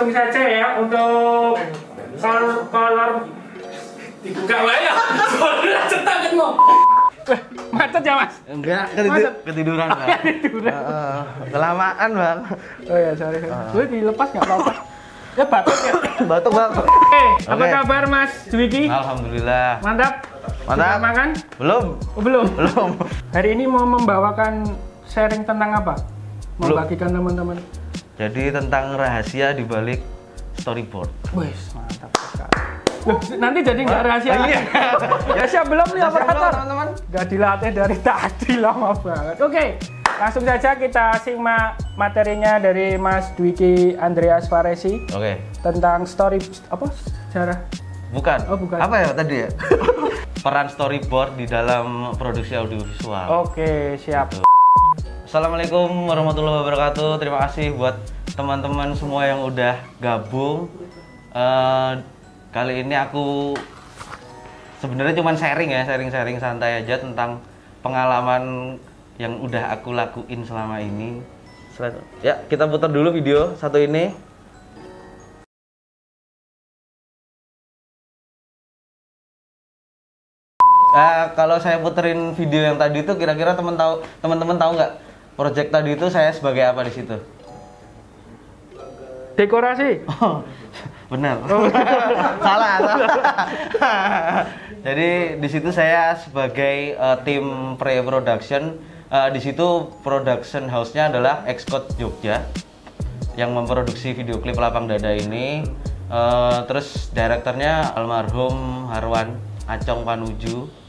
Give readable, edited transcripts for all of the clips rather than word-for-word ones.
langsung saja ya untuk kolor dibuka wae ya. Soalnya cetak mau. Macet ya Mas? Enggak, ketiduran Bang. Ketiduran. Kelamaan Bang. Oh ya, sorry. Boleh dilepas nggak apa-apa? Ya batuk ya. Batuk Bang. Apa kabar Mas Dwiki? Alhamdulillah. Mantap. Mantap. Sudah makan? Belum. Oh, belum. Belum. Hari ini mau membawakan sharing tentang apa? Belum. Membagikan teman-teman. Jadi tentang rahasia di balik storyboard. Wes, mantap sekali. Loh, nanti jadi nggak rahasia. Iya. Rahasia belum nih operator. Teman-teman. Nggak dilatih dari tadi, lama banget. Oke, langsung saja kita simak materinya dari Mas Dwiki Andreas Faresi Oke. tentang story apa sejarah. Bukan. Oh, bukan. Apa ya tadi ya? Peran storyboard di dalam produksi audiovisual. Oke, siap. Assalamualaikum warahmatullahi wabarakatuh. Terima kasih buat teman-teman semua yang udah gabung. Kali ini aku sebenarnya cuma sharing santai aja tentang pengalaman yang udah aku lakuin selama ini. Ya, kita putar dulu video satu ini. Kalau saya puterin video yang tadi itu, kira-kira teman-teman tahu nggak project tadi itu saya sebagai apa di situ? Dekorasi. Oh, benar. salah. Jadi di situ saya sebagai tim pre-production. Di situ production house-nya adalah Xcode Jogja yang memproduksi video klip Lapang Dada ini. Terus direkturnya almarhum Harwan Acong Panuju.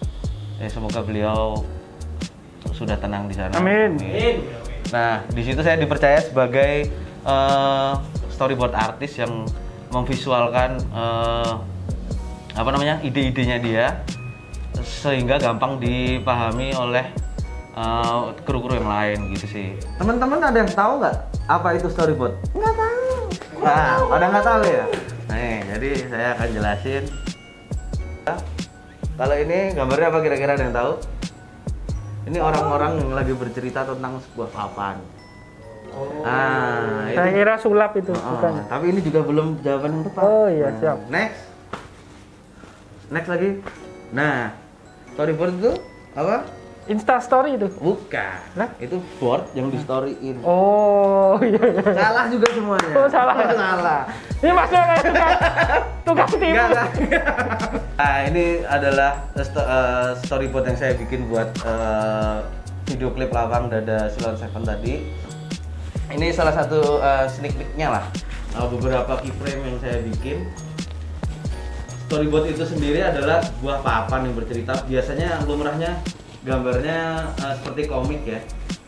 Semoga beliau sudah tenang di sana. Amin. Nah, di situ saya dipercaya sebagai storyboard artis yang memvisualkan ide-idenya dia sehingga gampang dipahami oleh kru-kru yang lain gitu sih. Teman-teman ada yang tahu nggak apa itu storyboard? Nggak tahu. Nah, ada nggak tahu ya? Nih, jadi saya akan jelasin. Kalau ini gambarnya apa kira-kira ada yang tahu? Ini orang-orang yang lagi bercerita tentang sebuah papan. Saya kira sulap itu, bukan. Tapi ini juga belum jawaban yang tepat. Oh iya, siap. Next lagi. Nah, storyboard itu apa? Insta story itu. Bukan. Nah? Itu board yang di storyin. Oh iya. Salah juga semuanya. Oh, salah. Salah. Ini masnya kayak tukang tipu. Enggak. Nah, ini adalah storyboard yang saya bikin buat video klip Lapang Dada Silon Seven tadi. Ini salah satu sneak peek-nya lah. Beberapa keyframe yang saya bikin. Storyboard itu sendiri adalah sebuah papan yang bercerita. Biasanya lumrahnya gambarnya seperti komik ya.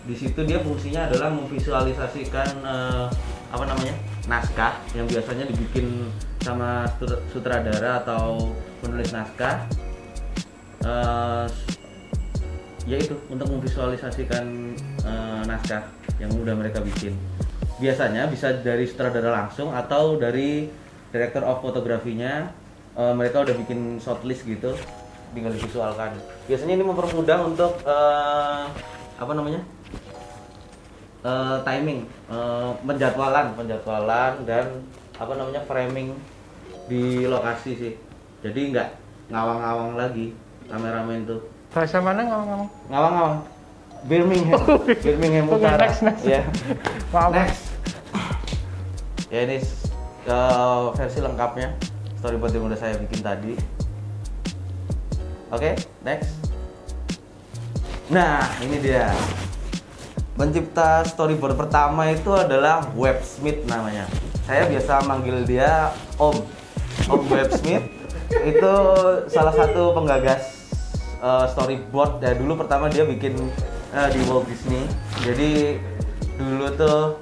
Di situ dia fungsinya adalah memvisualisasikan naskah yang biasanya dibikin sama sutradara atau penulis naskah. Yaitu untuk memvisualisasikan naskah yang udah mereka bikin. Biasanya bisa dari sutradara langsung atau dari director of fotografinya. Mereka udah bikin shortlist gitu, tinggal divisualkan. Biasanya ini mempermudah untuk timing, penjadwalan dan framing di lokasi sih. Jadi nggak ngawang-ngawang lagi kameramen itu. Bahasa mana ngomong-ngomong? Ngawang-ngawang. Birmingham Utara. Next. Ya. Maaf. Next. Ya ini versi lengkapnya storyboard yang udah saya bikin tadi. Oke, next. Nah, ini dia. Pencipta storyboard pertama itu adalah Webb Smith namanya. Saya biasa manggil dia Om Webb Smith. Itu salah satu penggagas storyboard ya. Dulu pertama dia bikin di Walt Disney. Jadi dulu tuh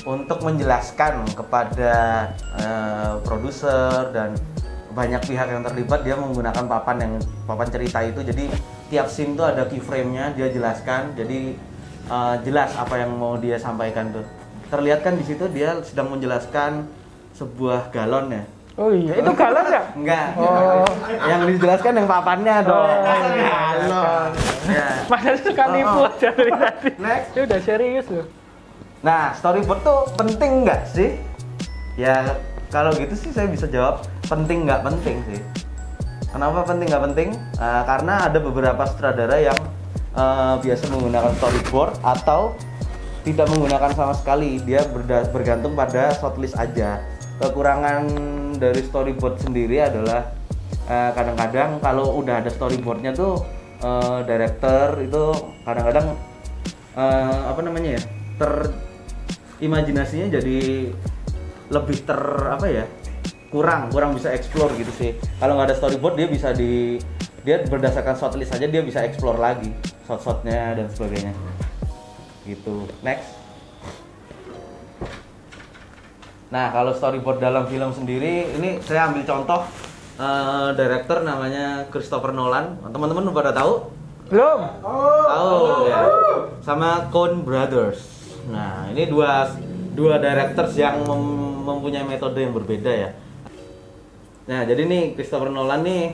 untuk menjelaskan kepada produser dan banyak pihak yang terlibat, dia menggunakan papan cerita itu. Jadi tiap scene tuh ada keyframe-nya, dia jelaskan. Jadi jelas apa yang mau dia sampaikan tuh. Terlihat kan di situ dia sedang menjelaskan sebuah galon ya. Oh iya, itu galon ya? Enggak. Oh. Yang dijelaskan yang papannya dong. Galon. Ya. Masa suka nipu aja dari tadi. Next. Dia udah serius loh. Nah, storyboard tuh penting nggak sih? Ya kalau gitu sih saya bisa jawab penting nggak penting sih. Kenapa penting nggak penting? Karena ada beberapa sutradara yang biasa menggunakan storyboard atau tidak menggunakan sama sekali. Dia bergantung pada shortlist aja. Kekurangan dari storyboard sendiri adalah kadang-kadang kalau udah ada storyboardnya tuh director itu kadang-kadang apa namanya ya, imajinasinya jadi lebih kurang bisa explore gitu sih. Kalau nggak ada storyboard dia berdasarkan shortlist saja dia bisa explore lagi shot-shotnya dan sebagainya gitu. Next. Nah kalau storyboard dalam film sendiri ini saya ambil contoh director namanya Christopher Nolan. Teman-teman pada tahu? Belum. Tahu ya. Sama Coen Brothers. Nah ini dua directors yang mempunyai metode yang berbeda ya. Nah, jadi nih Christopher Nolan nih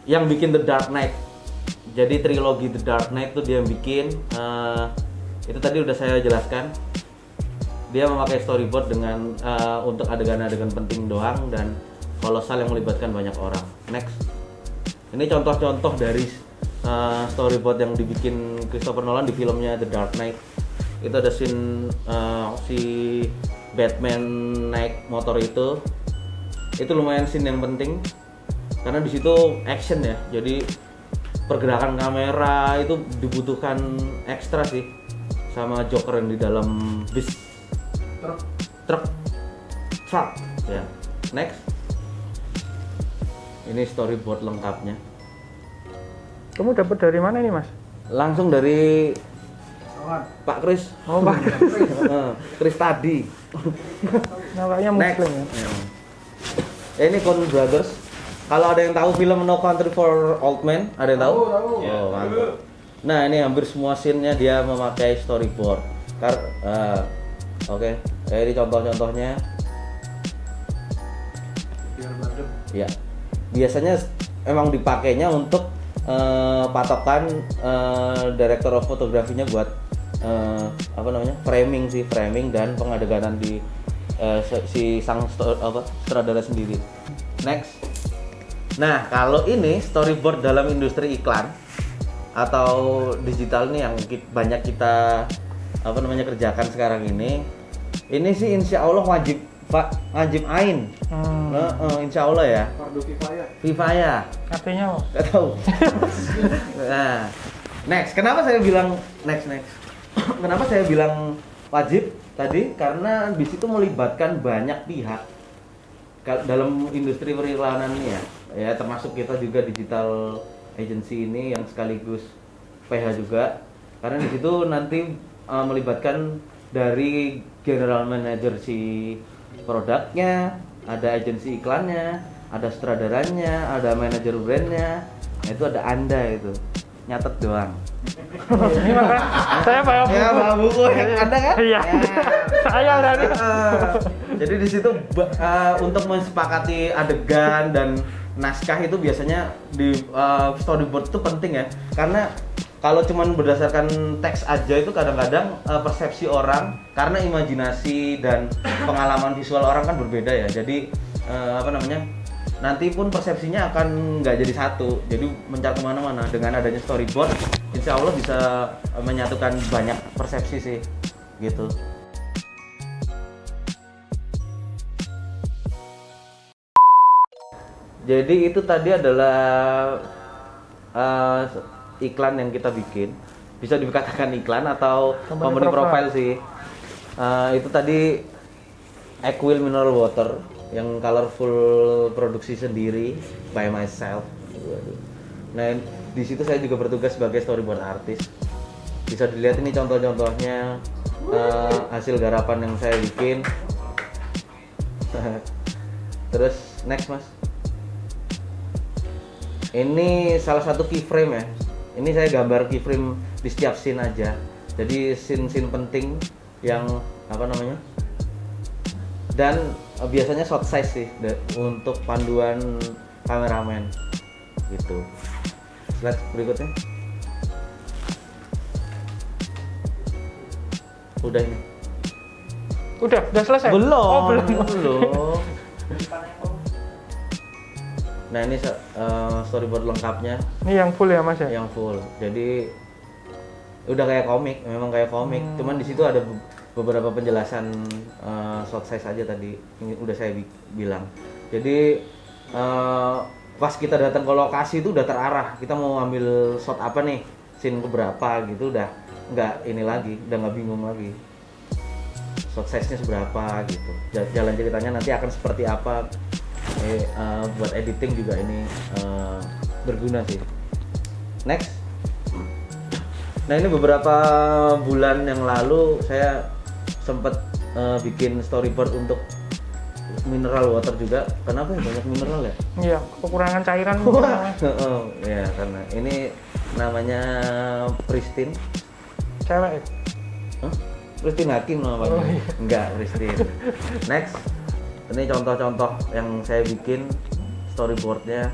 yang bikin The Dark Knight. Jadi trilogi The Dark Knight tuh dia yang bikin. Itu tadi udah saya jelaskan. Dia memakai storyboard dengan untuk adegan-adegan penting doang dan kolosal yang melibatkan banyak orang. Next. Ini contoh-contoh dari storyboard yang dibikin Christopher Nolan di filmnya The Dark Knight. Itu ada scene si Batman naik motor itu lumayan scene yang penting karena di situ action ya, jadi pergerakan kamera itu dibutuhkan ekstra sih sama Joker yang di dalam bis truk ya. Next, ini storyboard lengkapnya. Kamu dapat dari mana ini, Mas? Langsung dari Pak Kris. Oh, Pak. Kris tadi. Namanya Muslim ya. Ini Coen Brothers. Kalau ada yang tahu film No Country for Old Men, ada yang tahu? Tahu. Oh, mantap. Nah, ini hampir semua scene-nya dia memakai storyboard. Oke. Ini contoh-contohnya. Ya. Biasanya emang dipakainya untuk patokan director of fotografinya buat framing dan pengadeganan di si sang sutradara sendiri. Next. Nah, kalau ini storyboard dalam industri iklan atau digital nih yang banyak kita kerjakan sekarang ini sih insya Allah wajib ain. Insya Allah ya. Fardu Kifayah. Artinya apa? Gak tahu. Nah, next. Kenapa saya bilang next? Kenapa saya bilang wajib tadi? Karena di situ melibatkan banyak pihak dalam industri periklanan ini ya, termasuk kita juga digital agency ini yang sekaligus PH juga. Karena di situ nanti melibatkan dari general manager si produknya, ada agensi iklannya, ada sutradaranya, ada manajer brandnya. Nah, itu ada Anda itu. Nyatet doang. Ini maka saya bawa buku. Ya, bawa buku Anda kan? Iya. Ya. Saya tadi. Jadi di situ untuk mensepakati adegan dan naskah itu biasanya di storyboard itu penting ya. Karena kalau cuman berdasarkan teks aja itu kadang-kadang persepsi orang karena imajinasi dan pengalaman visual orang kan berbeda ya. Jadi nanti pun persepsinya akan nggak jadi satu, jadi mencar kemana-mana. Dengan adanya storyboard, insya Allah bisa menyatukan banyak persepsi sih, gitu. Jadi itu tadi adalah iklan yang kita bikin, bisa dikatakan iklan atau company profile sih. Itu tadi Equil Mineral Water yang colorful produksi sendiri by myself. Nah, di situ saya juga bertugas sebagai storyboard artist. Bisa dilihat ini contoh-contohnya hasil garapan yang saya bikin. Terus next, Mas. Ini salah satu keyframe ya. Ini saya gambar keyframe di setiap scene aja. Jadi scene-scene penting yang dan biasanya shot size sih untuk panduan kameramen gitu. Slide berikutnya. Udah ini. Udah selesai? Belum. Oh, belum. Belum. Nah, ini storyboard lengkapnya Ini yang full ya, Mas ya? yang full. Jadi udah kayak komik, memang kayak komik. Cuman di situ ada beberapa penjelasan shot size aja tadi. Ini udah saya bilang. Jadi pas kita datang ke lokasi itu udah terarah. Kita mau ambil shot apa nih? Scene keberapa gitu udah nggak ini lagi, udah nggak bingung lagi. Shot size-nya seberapa gitu. Jalan ceritanya nanti akan seperti apa. Buat editing juga ini berguna sih. Next. Nah, ini beberapa bulan yang lalu saya sempat bikin storyboard untuk mineral water juga. Kenapa ya banyak mineral ya? Iya, kekurangan cairan. Ya, karena ini namanya Pristine. Cewek ya? Hah? Pristine Hakim namanya. Oh, iya. Enggak, Pristine. Next. Ini contoh-contoh yang saya bikin storyboardnya.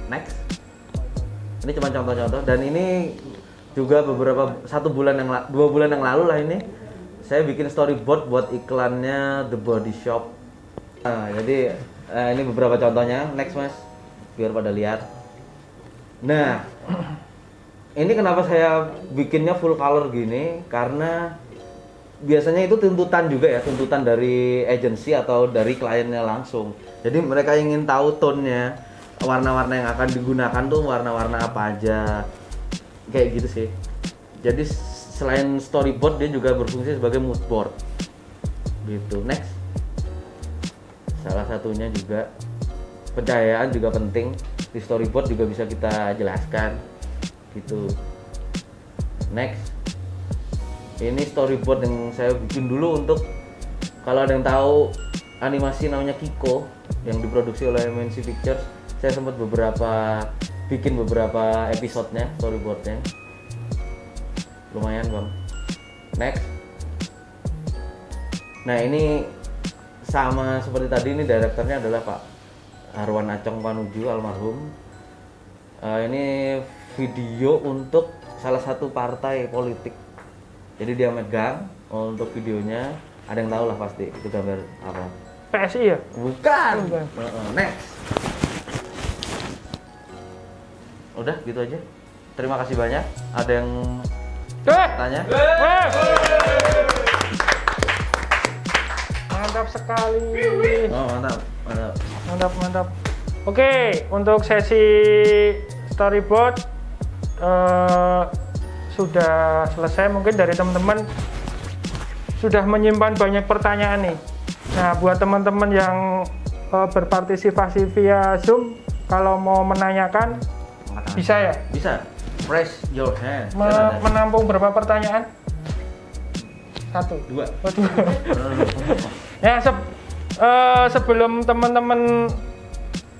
Next. Ini cuma contoh-contoh dan ini juga dua bulan yang lalu lah ini saya bikin storyboard buat iklannya The Body Shop. Nah, jadi ini beberapa contohnya. Next, Mas, biar pada lihat. Nah, ini kenapa saya bikinnya full color gini, karena biasanya itu tuntutan juga ya, tuntutan dari agensi atau dari kliennya langsung. Jadi mereka ingin tahu tone-nya, warna-warna yang akan digunakan tuh warna-warna apa aja, kayak gitu sih. Jadi selain storyboard dia juga berfungsi sebagai mood board gitu. Next. Salah satunya juga pencahayaan juga penting, di storyboard juga bisa kita jelaskan gitu. Next. Ini storyboard yang saya bikin dulu untuk, kalau ada yang tahu animasi namanya Kiko yang diproduksi oleh MNC Pictures. Saya sempat bikin beberapa episodenya, storyboardnya. Lumayan, Bang. Next. Nah, ini sama seperti tadi, ini direkturnya adalah Pak Arwan Acong Panuju almarhum. Ini video untuk salah satu partai politik. Jadi dia megang untuk videonya, ada yang tahu lah pasti itu gambar apa. PSI ya? Bukan. Next. Udah gitu aja. Terima kasih banyak. Ada yang tanya? Mantap sekali. Oh, Mantap. Oke, untuk sesi storyboard sudah selesai. Mungkin dari teman-teman sudah menyimpan banyak pertanyaan nih. Nah, buat teman-teman yang berpartisipasi via Zoom, kalau mau menanyakan bisa ya? Bisa. Raise your hand. Menampung berapa pertanyaan? 1, 2. Oh, 2. Ya, sebelum teman-teman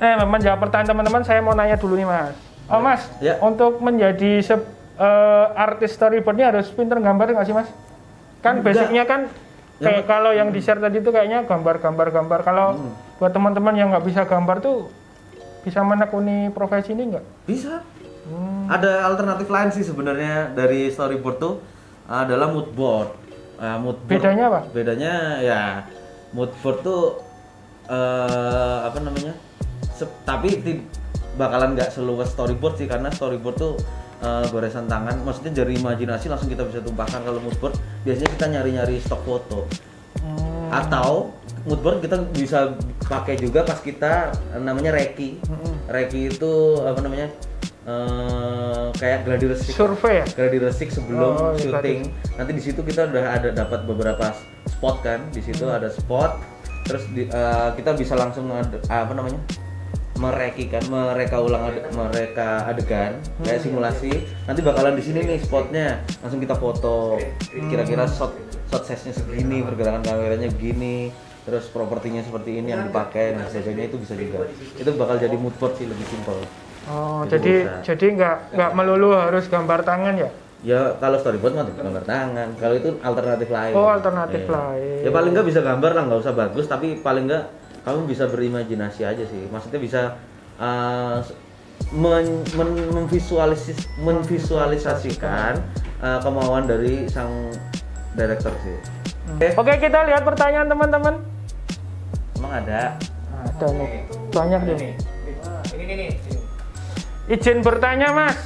menjawab pertanyaan teman-teman, saya mau nanya dulu nih, Mas. Oh, Mas, ya. untuk menjadi artis storyboard ini harus pinter gambar nggak sih, Mas? Kan basicnya kan kayak kalau yang di share tadi itu kayaknya gambar. Kalau buat teman-teman yang nggak bisa gambar tuh bisa menekuni profesi ini nggak? Bisa. Ada alternatif lain sih sebenarnya dari storyboard tuh, adalah mood board. Mood board. Bedanya apa? Bedanya ya mood board tuh apa namanya? Tapi bakalan nggak seluas storyboard sih, karena storyboard tuh goresan tangan, maksudnya dari imajinasi langsung kita bisa tumpahkan. Kalau mood board biasanya kita nyari-nyari stok foto. Atau mood board kita bisa pakai juga pas kita namanya reki. Reki itu apa namanya? Kayak gladi resik. Survei ya? Gladi resik sebelum iya, syuting. Nanti di situ kita udah ada dapat beberapa spot kan. Di situ ada spot. Terus kita bisa langsung apa namanya? Mereka adegan kayak simulasi. Nanti bakalan di sini nih spotnya, langsung kita foto. Kira-kira shot size-nya segini, pergerakan kameranya begini, terus propertinya seperti ini yang dipakai dan sebagainya, itu bisa juga. Itu bakal jadi mood board sih, lebih simpel. Oh, Jadi jadi nggak melulu harus gambar tangan ya? Ya kalau storyboard mah gambar tangan. Kalau itu alternatif lain. Oh, alternatif lain. Ya paling nggak bisa gambar lah, nggak usah bagus, tapi paling nggak kamu bisa berimajinasi aja sih. Maksudnya bisa memvisualisasikan kemauan dari sang director sih. Oke, kita lihat pertanyaan teman-teman. Emang ada? Ada nih, banyak nih. Ini. Izin bertanya Mas.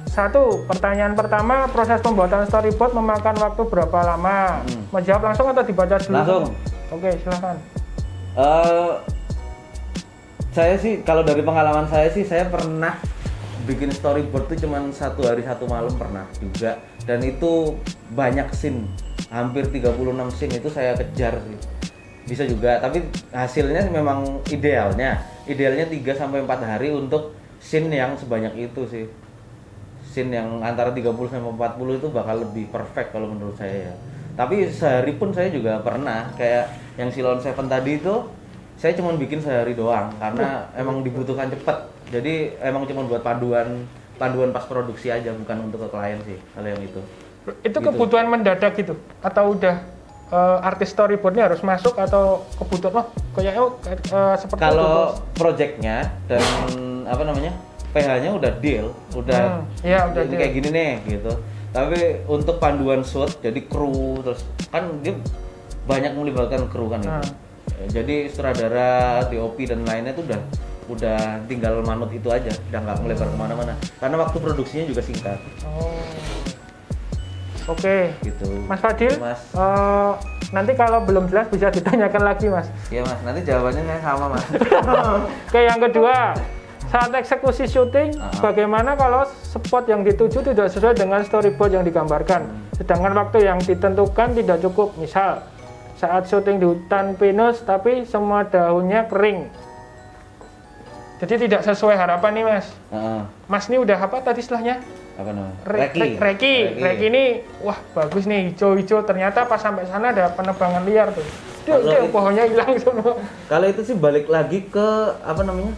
Satu, pertanyaan pertama, proses pembuatan storyboard memakan waktu berapa lama? Menjawab langsung atau dibaca dulu? Langsung. Oke, silakan. Saya sih, kalau dari pengalaman saya sih, saya pernah bikin storyboard tuh cuman 1 hari 1 malam pernah juga. Dan itu banyak scene, hampir 36 scene itu saya kejar sih. Bisa juga, tapi hasilnya memang idealnya 3-4 hari untuk scene yang sebanyak itu sih. Scene yang antara 30 sampai 40 itu bakal lebih perfect kalau menurut saya ya. Tapi sehari pun saya juga pernah, kayak yang Silon Seven tadi itu saya cuma bikin sehari doang karena emang dibutuhkan cepet. Jadi emang cuma buat panduan pas produksi aja, bukan untuk ke klien sih kalau yang itu. Itu Gitu. kebutuhan mendadak gitu? Atau udah artis storyboardnya harus masuk atau kebutuhan kayaknya seperti Kalau itu? projectnya dan apa namanya PH-nya udah deal, udah iya, udah ini deal. kayak gini nih gitu. Tapi untuk panduan shoot, jadi kru terus kan dia banyak melibatkan kru kan itu. Jadi sutradara, DOP dan lainnya itu udah tinggal manut itu aja, udah nggak melebar kemana-mana. Karena waktu produksinya juga singkat. Oh. Oke. Gitu. Mas Fadil, Mas. nanti kalau belum jelas bisa ditanyakan lagi Mas. Iya Mas, nanti jawabannya saya sama Mas. Oke, yang kedua, saat eksekusi syuting, bagaimana kalau spot yang dituju tidak sesuai dengan storyboard yang digambarkan, sedangkan waktu yang ditentukan tidak cukup. Misal, saat syuting di hutan pinus tapi semua daunnya kering. Jadi tidak sesuai harapan nih Mas. Mas ini udah apa tadi istilahnya? Apa namanya? Reki ini, wah bagus nih, hijau-hijau. Ternyata pas sampai sana ada penebangan liar tuh. Pohonnya hilang semua. Kalau itu sih balik lagi ke apa namanya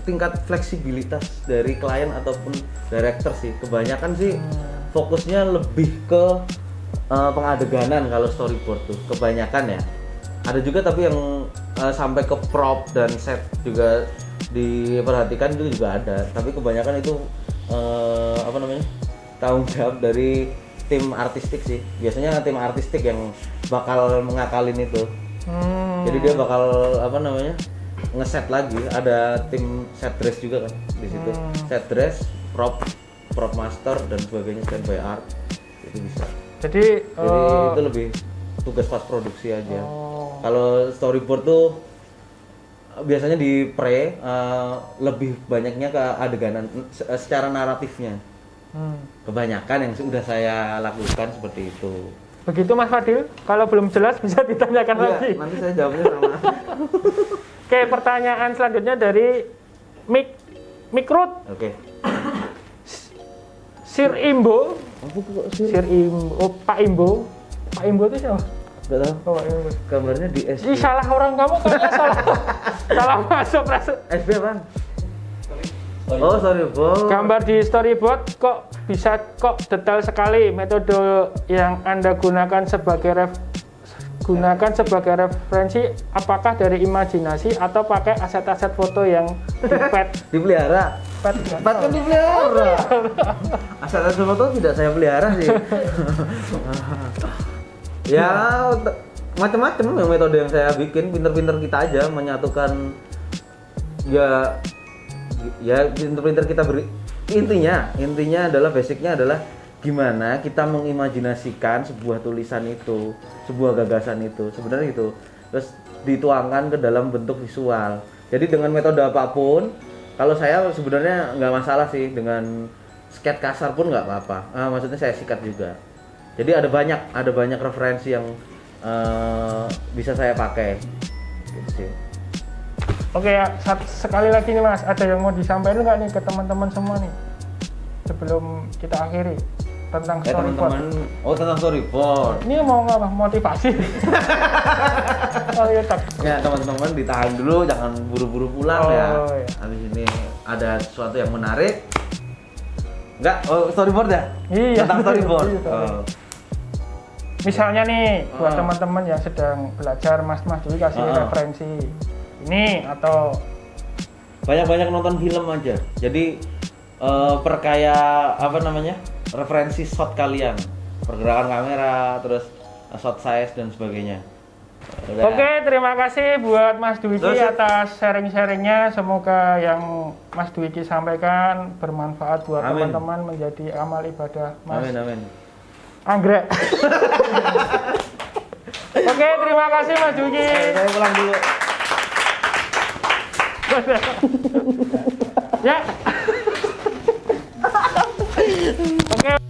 tingkat fleksibilitas dari klien ataupun director sih. Kebanyakan sih fokusnya lebih ke pengadeganan kalau storyboard tuh. Kebanyakan ya. Ada juga tapi yang sampai ke prop dan set juga diperhatikan itu juga ada. Tapi kebanyakan itu apa namanya tanggung jawab dari tim artistik sih. Biasanya tim artistik yang bakal mengakalin itu. Jadi dia bakal apa namanya ngeset lagi. Ada tim set dress juga kan di situ. Set dress, prop master dan sebagainya, standby art itu bisa. Jadi itu lebih tugas pas produksi aja. Kalau storyboard tuh biasanya di lebih banyaknya ke adeganan secara naratifnya. Kebanyakan yang sudah saya lakukan seperti itu. Begitu Mas Fadil, kalau belum jelas bisa ditanyakan lagi. Nanti saya jawabnya sama. Oke, pertanyaan selanjutnya dari Mikrut. Oke. Sir Imbo. Pak Imbo itu siapa? Gak tahu. Oh, Pak Imbo. Gambarnya di SB. Ih, salah orang kamu kayaknya salah masuk. SB apaan? Oh, storyboard. Gambar di storyboard kok bisa detail sekali. Metode yang Anda gunakan sebagai referensi apakah dari imajinasi atau pakai aset-aset foto yang dipelihara? Pet kan dipelihara. Aset-aset foto tidak saya pelihara sih. Ya macam-macam yang metode yang saya bikin, pinter-pinter kita aja menyatukan ya pinter-pinter kita beri. Intinya adalah basicnya adalah gimana kita mengimajinasikan sebuah tulisan itu, sebuah gagasan itu, sebenarnya itu terus dituangkan ke dalam bentuk visual. Jadi dengan metode apapun, kalau saya sebenarnya nggak masalah sih, dengan sket kasar pun nggak apa-apa. Maksudnya saya sikat juga. Jadi ada banyak referensi yang bisa saya pakai gitu sih. Oke ya, sekali lagi nih Mas, ada yang mau disampaikan nggak nih ke teman-teman semua nih sebelum kita akhiri tentang storyboard? Tentang storyboard. Ini mau ngapa? Motivasi? Oh iya tak. Ya teman-teman ditahan dulu, jangan buru-buru pulang ya. Iya. Habis ini ada sesuatu yang menarik. Enggak? Storyboard ya? Iya. Tentang storyboard. Misalnya nih, buat teman-teman yang sedang belajar, Mas Dwi kasih referensi ini atau banyak-banyak nonton film aja. Jadi perkaya apa namanya? referensi shot kalian, pergerakan kamera, terus shot size dan sebagainya. Udah. Oke, terima kasih buat Mas Dwiki atas sharing-sharingnya. Semoga yang Mas Dwiki sampaikan bermanfaat buat teman-teman, menjadi amal ibadah Mas. Amin. Anggrek. Oke, terima kasih Mas Dwiki. Saya pulang dulu. Ya. Oke.